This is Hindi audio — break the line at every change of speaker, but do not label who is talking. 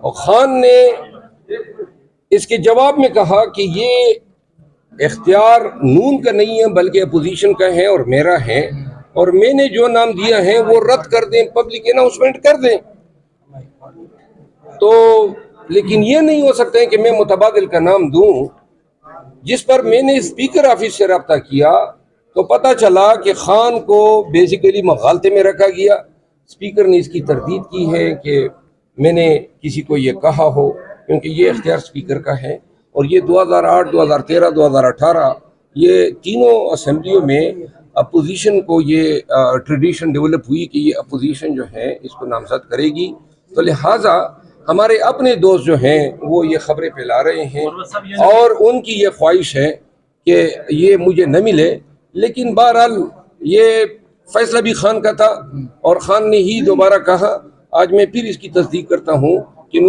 और खान ने इसके जवाब में कहा कि ये इख्तियार नून का नहीं है बल्कि अपोजिशन का है और मेरा है, और मैंने जो नाम दिया है वो रद्द कर दें, पब्लिक अनाउंसमेंट कर दें। तो लेकिन ये नहीं हो सकता है कि मैं मुतबादिल का नाम दूं। जिस पर मैंने स्पीकर ऑफिस से रब्ता किया तो पता चला कि खान को बेसिकली मगालते में रखा गया। स्पीकर ने इसकी तरदीद की है कि मैंने किसी को ये कहा हो, क्योंकि ये इख्तियार स्पीकर का है। और ये 2008, 2013, 2018 ये तीनों असम्बलियों में अपोजिशन को ये ट्रेडिशन डेवलप हुई कि ये अपोजिशन जो है इसको नामजद करेगी। तो लिहाजा हमारे अपने दोस्त जो हैं वो ये खबरें फैला रहे हैं और उनकी ये ख्वाहिश है कि ये मुझे न मिले। लेकिन बहरहाल ये फैसला भी खान का था और खान ने ही दोबारा कहा। आज मैं फिर इसकी तस्दीक करता हूँ